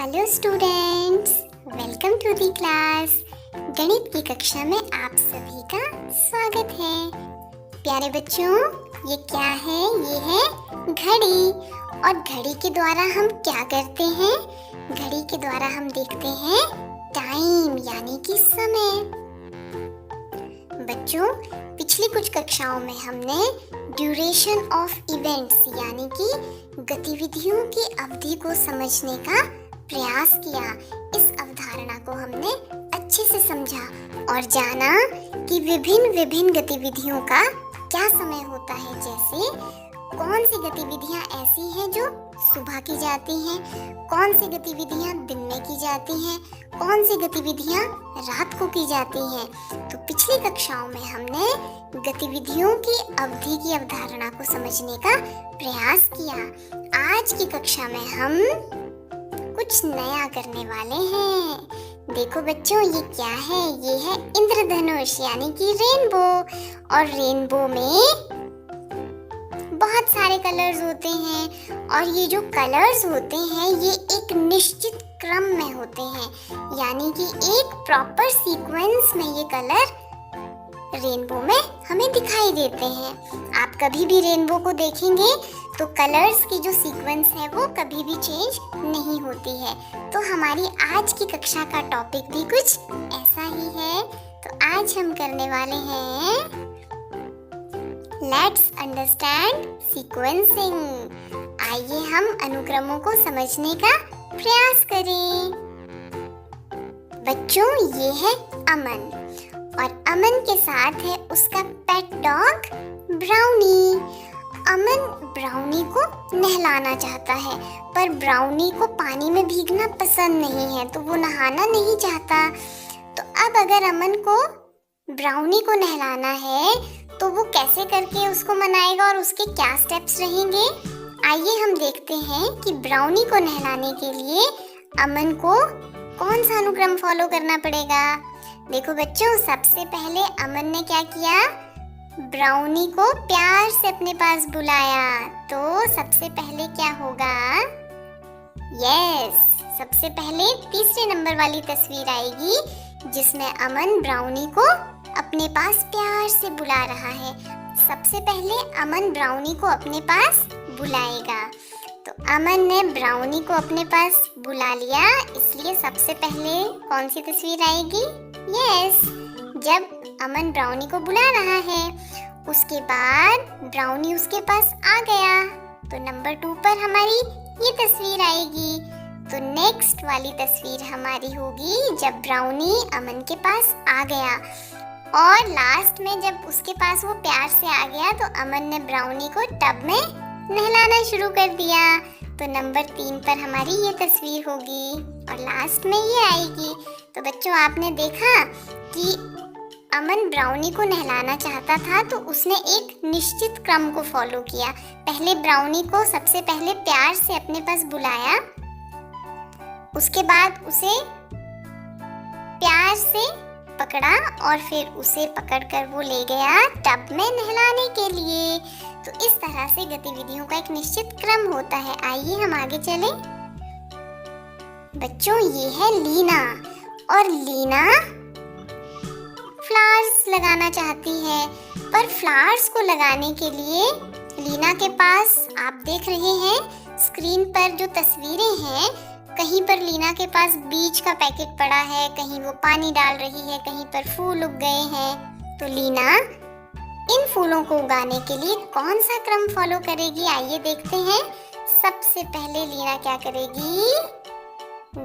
Hello students, welcome to the class. गणित की कक्षा में आप सभी का स्वागत है। प्यारे बच्चों, ये क्या है? ये है घड़ी। और घड़ी के द्वारा हम क्या करते हैं? घड़ी के द्वारा हम देखते हैं टाइम यानी कि समय। बच्चों, पिछली कुछ कक्षाओं में हमने ड्यूरेशन ऑफ इवेंट्स यानी कि गतिविधियों की अवधि को समझने का प्रयास किया। इस अवधारणा को हमने अच्छे से समझा और जाना कि विभिन्न गतिविधियों का क्या समय होता है। जैसे कौन सी गतिविधियां ऐसी हैं जो सुबह की जाती हैं, कौन सी गतिविधियां दिन में की जाती हैं, कौन सी गतिविधियां रात को की जाती हैं। तो पिछली कक्षाओं में हमने गतिविधियों की अवधि की अवधारणा को समझने का प्रयास किया। आज की कक्षा में हम कुछ नया करने वाले हैं। देखो बच्चों, ये क्या है? ये है इंद्रधनुष यानी कि रेनबो। और रेनबो में बहुत सारे कलर्स होते हैं और ये जो कलर्स होते हैं ये एक निश्चित क्रम में होते हैं, यानी कि एक प्रॉपर सीक्वेंस में ये कलर रेनबो में हमें दिखाई देते हैं। आप कभी भी रेनबो को देखेंगे तो कलर्स की जो सीक्वेंस है वो कभी भी चेंज नहीं होती है। तो हमारी आज की कक्षा का टॉपिक भी कुछ ऐसा ही है। तो आज हम करने वाले हैं लेट्स अंडरस्टैंड सीक्वेंसिंग। आइए हम अनुक्रमों को समझने का प्रयास करें। बच्चों, ये है अमन और अमन के साथ है उसका पेट डॉग ब्राउनी। अमन ब्राउनी को नहलाना चाहता है, पर ब्राउनी को पानी में भीगना पसंद नहीं है, तो वो नहाना नहीं चाहता। तो अब अगर अमन को ब्राउनी को नहलाना है तो वो कैसे करके उसको मनाएगा और उसके क्या स्टेप्स रहेंगे? आइए हम देखते हैं कि ब्राउनी को नहलाने के लिए अमन को कौन सा अनुक्रम फॉलो करना पड़ेगा। देखो बच्चों, सबसे पहले अमन ने क्या किया? ब्राउनी को प्यार से अपने पास बुलाया। तो सबसे पहले क्या होगा? सबसे पहले तीसरे नंबर वाली तस्वीर आएगी जिसमें अमन ब्राउनी को अपने पास प्यार से बुला रहा है। सबसे पहले अमन ब्राउनी को अपने पास बुलाएगा। तो अमन ने ब्राउनी को अपने पास बुला लिया, इसलिए सबसे पहले कौन सी तस्वीर आएगी? जब अमन ब्राउनी को बुला रहा है। उसके बाद ब्राउनी उसके पास आ गया, तो नंबर 2 पर हमारी ये तस्वीर आएगी। तो नेक्स्ट वाली तस्वीर हमारी होगी जब ब्राउनी अमन के पास आ गया और लास्ट में जब उसके पास वो प्यार से आ गया तो अमन ने ब्राउनी को टब में नहलाना शुरू कर दिया। तो नंबर 3 पर हमारी ये तस्वीर होगी और लास्ट में ये आएगी। तो बच्चों, आपने देखा कि अमन ब्राउनी को नहलाना चाहता था तो उसने एक निश्चित क्रम को फॉलो किया। पहले ब्राउनी को सबसे पहले प्यार से अपने पास बुलाया, उसके बाद उसे प्यार से पकड़ा और फिर उसे पकड़कर वो ले गया टब में नहलाने के लिए। तो इस तरह से गतिविधियों का एक निश्चित क्रम होता है। आइए हम आगे चलें। बच्चों, ये है लीना और लीना फ्लावर्स लगाना चाहती है, पर फ्लावर्स को लगाने के लिए लीना के पास आप देख रहे हैं स्क्रीन पर जो तस्वीरें हैं, कहीं पर लीना के पास बीज का पैकेट पड़ा है, कहीं वो पानी डाल रही है, कहीं पर फूल उग गए हैं। तो लीना इन फूलों को उगाने के लिए कौन सा क्रम फॉलो करेगी? आइए देखते हैं। सबसे पहले लीना क्या करेगी?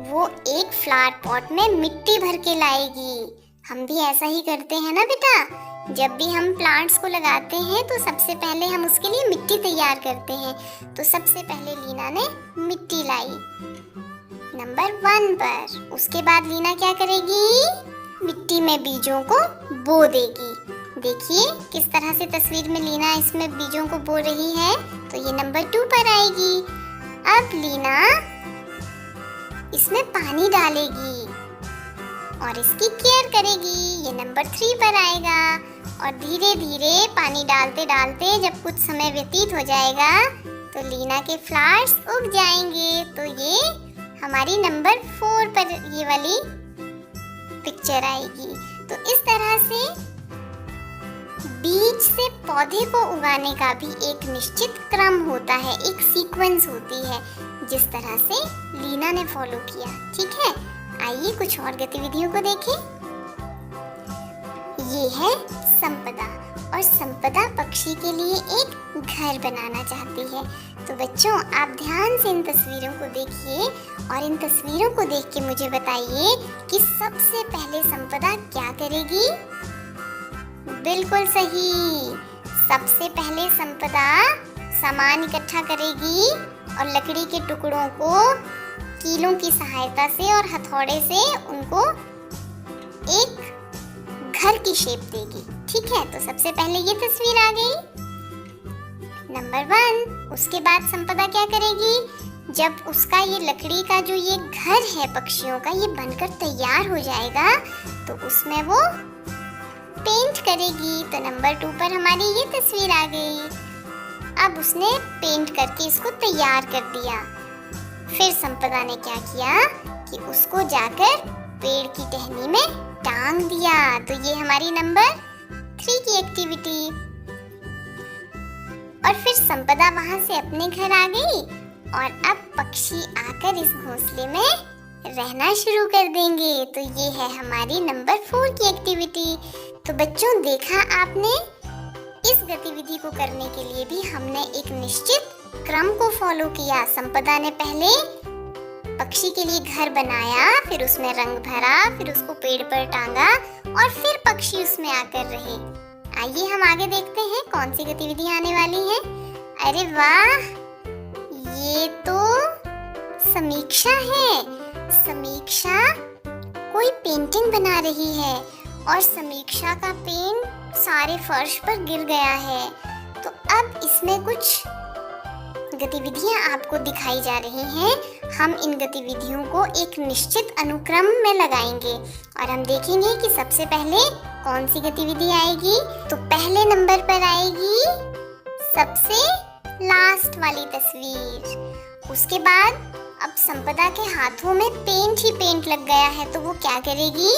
वो एक फ्लावर पॉट में मिट्टी भर के लाएगी। हम भी ऐसा ही करते हैं ना बेटा। जब भी हम प्लांट्स को लगाते हैं तो सबसे पहले हम उसके लिए मिट्टी तैयार करते हैं। तो सबसे पहले लीना ने मिट्टी लाई नंबर 1 पर। उसके बाद लीना क्या करेगी? मिट्टी में बीजों को बो देगी। देखिए किस तरह से तस्वीर में लीना इसमें बीजों को बो रही है। तो ये नंबर 2 पर आएगी। अब लीना इसमें पानी डालेगी और इसकी केयर करेगी। ये नंबर 3 पर आएगा और धीरे धीरे पानी डालते डालते जब कुछ समय व्यतीत हो जाएगा तो लीना के फ्लावर्स उग जाएंगे। तो ये हमारी हमारी नंबर 4 पर ये वाली पिक्चर आएगी। तो इस तरह से बीज से पौधे को उगाने का भी एक निश्चित क्रम होता है, एक सीक्वेंस होती है, जिस तरह से लीना ने फॉलो किया। ठीक है, आइए कुछ और गतिविधियों को देखें। ये है संपदा, और संपदा पक्षी के लिए एक घर बनाना चाहती है। तो बच्चों, आप ध्यान से इन तस्वीरों को देखिए और इन तस्वीरों को देख के मुझे बताइए कि सबसे पहले संपदा क्या करेगी। बिल्कुल सही, सबसे पहले संपदा सामान इकट्ठा करेगी और लकड़ी के टुकड़ों को कीलों की सहायता से और हथौड़े से उनको एक घर की शेप देगी। ठीक है, तो सबसे पहले ये तस्वीर आ गई, नंबर 1। उसके बाद संपदा क्या करेगी, जब उसका ये लकड़ी का जो ये घर है पक्षियों का, ये बनकर तैयार हो जाएगा तो उसमें वो पेंट करेगी। तो नंबर 2 पर हमारी ये तस्वीर आ गई। अब उसने पेंट करके इसको तैयार कर दिया। फिर संपदा ने क्या किया कि उसको जाकर पेड़ की टहनी में टांग दिया। तो ये हमारी नंबर 3 की एक्टिविटी। और फिर संपदा वहां से अपने घर आ गई और अब पक्षी आकर इस घोंसले में रहना शुरू कर देंगे। तो ये है हमारी नंबर 4 की एक्टिविटी। तो बच्चों, देखा आपने, इस गतिविधि को करने के लिए भी हमने एक निश्चित क्रम को फॉलो किया। संपदा ने पहले पक्षी के लिए घर बनाया, फिर उसमें रंग भरा, फिर उसको पेड़ पर टांगा और फिर पक्षी उसमें आकर रहे। आइए हम आगे देखते हैं कौन सी गतिविधि आने वाली है। अरे वाह, ये तो समीक्षा है। समीक्षा कोई पेंटिंग बना रही है और समीक्षा का पेन सारे फर्श पर गिर गया है। तो अब इसमें कुछ गतिविधियां आपको दिखाई जा रही हैं। हम इन गतिविधियों को एक निश्चित अनुक्रम में लगाएंगे और हम देखेंगे कि सबसे पहले कौन सी गतिविधि आएगी। तो पहले नंबर पर आएगी सबसे लास्ट वाली तस्वीर। उसके बाद अब संपदा के हाथों में पेंट ही पेंट लग गया है, तो वो क्या करेगी,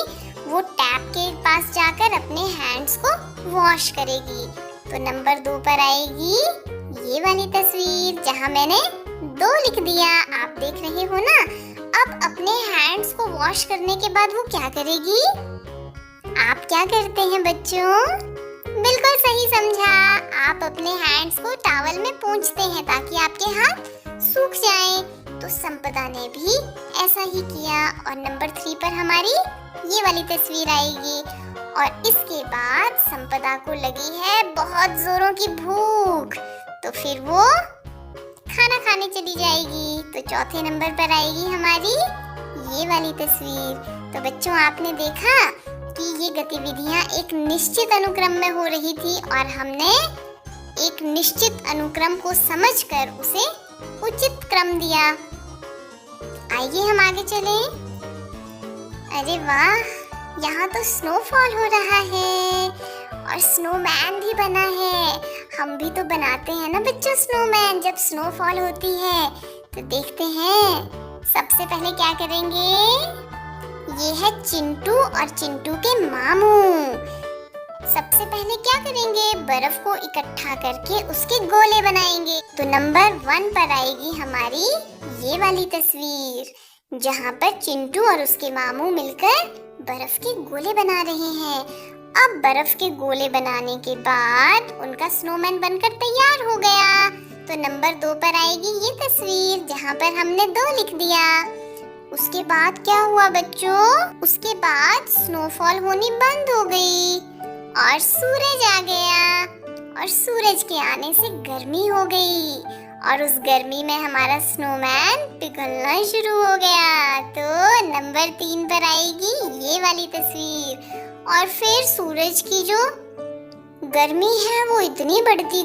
वो टैप के पास जाकर अपने हैंड्स को वॉश करेगी। तो नंबर 2 पर आएगी ये वाली तस्वीर, जहां मैंने 2 लिख दिया, आप देख रहे हो ना। अब अपने हैंड्स को वॉश करने के बाद वो क्या करेगी, आप क्या करते हैं बच्चों, बिल्कुल सही समझा, आप अपने हैंड्स को टॉवल में पोंछते हैं ताकि आपके हाथ सूख जाएं। तो संपदा ने भी ऐसा ही किया और नंबर 3 पर हमारी ये वाली तस्वीर आएगी। और इसके बाद संपदा को लगी है बहुत जोरों की भूख, तो फिर वो खाना खाने चली जाएगी। तो चौथे नंबर पर आएगी हमारी ये वाली तस्वीर। तो बच्चों, आपने देखा कि ये गतिविधियां एक निश्चित अनुक्रम में हो रही थी और हमने एक निश्चित अनुक्रम को समझकर उसे उचित क्रम दिया। आइए हम आगे चलें। अरे वाह, यहाँ तो स्नोफॉल हो रहा है और स्नोमैन भी बना है। हम भी तो बनाते हैं ना बच्चों स्नोमैन जब स्नोफॉल होती है। तो देखते हैं सबसे पहले क्या करेंगे। ये है चिंटू और चिंटू के मामू। सबसे पहले क्या करेंगे, बर्फ को इकट्ठा करके उसके गोले बनाएंगे। तो नंबर 1 पर आएगी हमारी ये वाली तस्वीर, जहाँ पर चिंटू और उसके मामू मिलकर बर्फ के गोले बना रहे हैं। अब बर्फ के गोले बनाने के बाद उनका स्नोमैन बनकर तैयार हो गया। तो नंबर 2 पर आएगी ये तस्वीर, जहाँ पर हमने 2 लिख दिया। उसके बाद क्या हुआ बच्चों, उसके बाद स्नोफॉल होनी बंद हो गई और सूरज आ गया और सूरज के आने से गर्मी हो गई और उस गर्मी में हमारा स्नोमैन पिघलना शुरू हो गया। तो नंबर 3 पर आएगी ये वाली तस्वीर और फिर सूरज की जो गर्मी है वो इतनी बढ़ती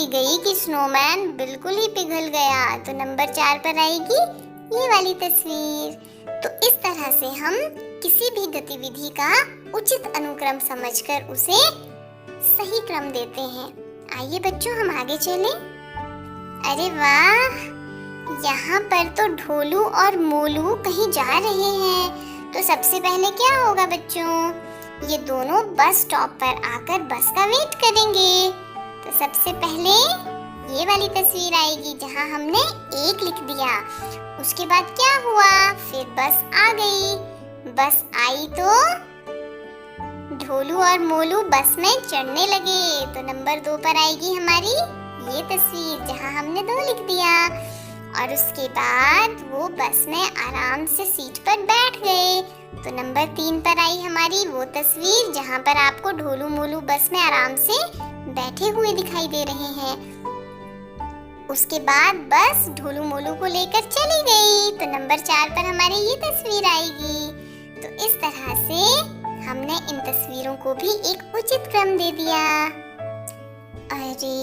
गई कि स्नोमैन बिल्कुल ही पिघल गया। तो नंबर 4 पर आएगी ये वाली तस्वीर। तो इस तरह से हम किसी भी गतिविधि का उचित अनुक्रम समझकर उसे सही क्रम देते हैं। आइए बच्चों हम आगे चलें। अरे वाह, यहाँ पर तो ढोलू और मोलू कहीं जा रहे हैं, तो सबसे पहले क्या होगा बच्चों? ये दोनों बस स्टॉप पर आकर बस का वेट करेंगे। तो सबसे पहले ये वाली तस्वीर आएगी जहाँ हमने 1 लिख दिया। उसके बाद क्या हुआ? फिर बस आ गई। बस आई तो ढोलू और मोलू बस में चढ़ने लगे। तो नंबर 2 पर आएगी हमारी ये तस्वीर जहाँ हमने 2 लिख दिया। और उसके बाद वो बस में आराम से सीट पर बैठ गए। तो नंबर 3 पर आई हमारी वो तस्वीर जहाँ पर आपको ढोलू मोलू बस में आराम से बैठे हुए दिखाई दे रहे हैं। उसके बाद बस ढोलू मोलू को लेकर चली गई। तो नंबर 4 पर हमारी ये तस्वीर आएगी। तो इस तरह से हमने इन तस्वीरों को भी एक उचित क्रम दे दिया। अरे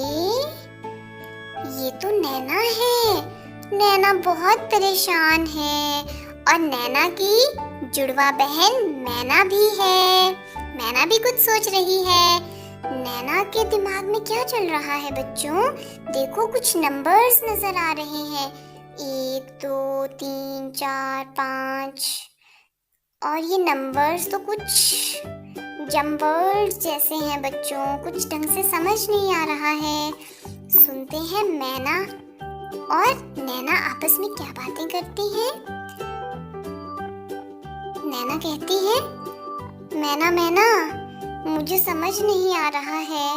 ये तो नैना है। नैना बहुत परेशान है और नैना की जुड़वा बहन मैना भी है। मैना भी कुछ सोच रही है। नैना के दिमाग में क्या चल रहा है बच्चों? देखो कुछ नंबर्स नजर आ रहे हैं। 1 2 3 4 5 और ये नंबर्स तो कुछ जंपर्स जैसे हैं बच्चों। कुछ ढंग से समझ नहीं आ रहा है। सुनते हैं मैना और नैना आपस में क्या बातें करती हैं। नैना कहती है, मैना मैना मुझे समझ नहीं आ रहा है,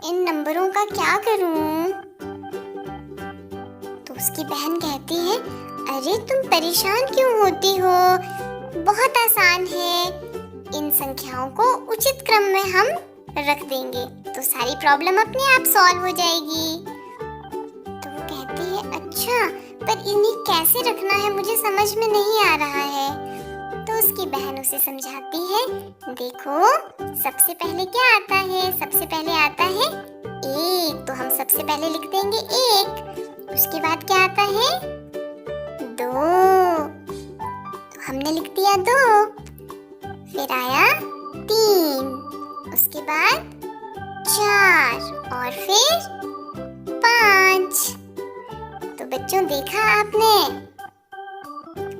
इन नंबरों का क्या करूं? तो उसकी बहन कहती है, अरे तुम परेशान क्यों होती हो? बहुत आसान है, इन संख्याओं को उचित क्रम में हम रख देंगे तो सारी प्रॉब्लम अपने आप सॉल्व हो जाएगी। तो वो कहती है, अच्छा पर इन्हें कैसे रखना है मुझे समझ में नहीं आ रहा है। तो उसकी बहन उसे समझाती है, देखो सबसे पहले क्या आता है? सबसे पहले आता है 1, तो हम सबसे पहले लिख देंगे 1। उसके बाद क्या आता है? 2, तो हमने लिख दिया 2। फिर आया 3, उसके बाद 4 और फिर 5। तो बच्चों देखा आपने,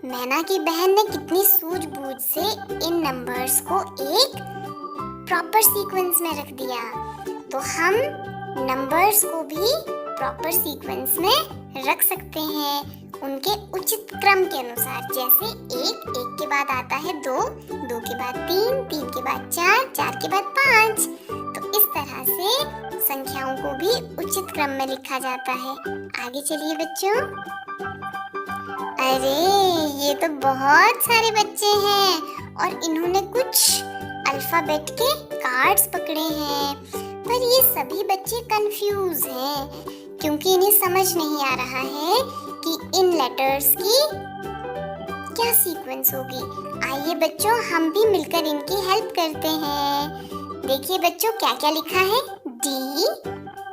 मैना की बहन ने कितनी सूझबूझ से इन नंबर्स को एक प्रॉपर सीक्वेंस में रख दिया। तो हम नंबर्स को भी प्रॉपर सीक्वेंस में रख सकते हैं उनके उचित क्रम के अनुसार। जैसे 1 के बाद आता है 2, 2 के बाद 3, 3 के बाद 4, 4 के बाद 5। तो इस तरह से संख्याओं को भी उचित क्रम में लिखा जाता है। आगे चलिए बच्चों। अरे ये तो बहुत सारे बच्चे हैं और इन्होंने कुछ अल्फाबेट के कार्ड्स पकड़े हैं, पर ये सभी बच्चे कंफ्यूज हैं क्योंकि इन्हें समझ नहीं आ रहा है कि इन लेटर्स की क्या सीक्वेंस होगी। आइए बच्चों हम भी मिलकर इनकी हेल्प करते हैं। देखिए बच्चों क्या क्या लिखा है, D,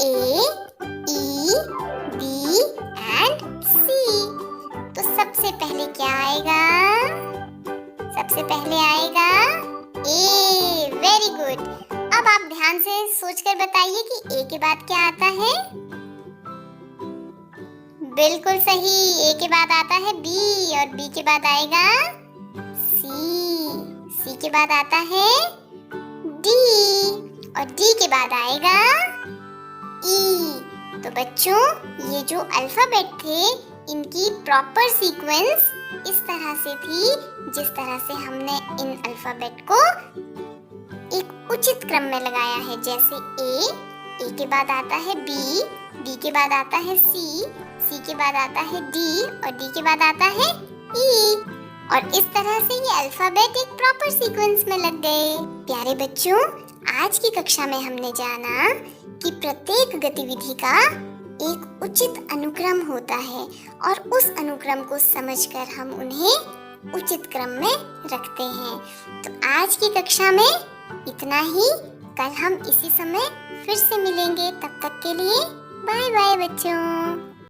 A, E, B and C। तो सबसे पहले क्या आएगा? सबसे पहले आएगा A। Very good. अब आप ध्यान से सोचकर बताइए कि A के बाद क्या आता है? बिल्कुल सही, A के बाद आता है B और B के बाद आएगा C। C के बाद आता है D और D के बाद आएगा E। तो बच्चों ये जो अल्फाबेट थे इनकी प्रॉपर सीक्वेंस इस तरह से थी जिस तरह से हमने इन अल्फाबेट को एक उचित क्रम में लगाया है। जैसे A के बाद आता है B, B के बाद आता है C, C के बाद आता है D और D के बाद आता है E। और इस तरह से ये अल्फाबेट एक प्रॉपर सीक्वेंस में लग गए। प्यारे बच्चों, आज की कक्षा में हमने जाना कि प्रत्येक गतिविधि का एक उचित अनुक्रम होता है और उस अनुक्रम को समझकर हम उन्हें उचित क्रम में रखते हैं। तो आज की कक्षा में इतना ही। कल हम इसी समय फिर से मिलेंगे। तब तक के लिए बाय बाय बच्चों।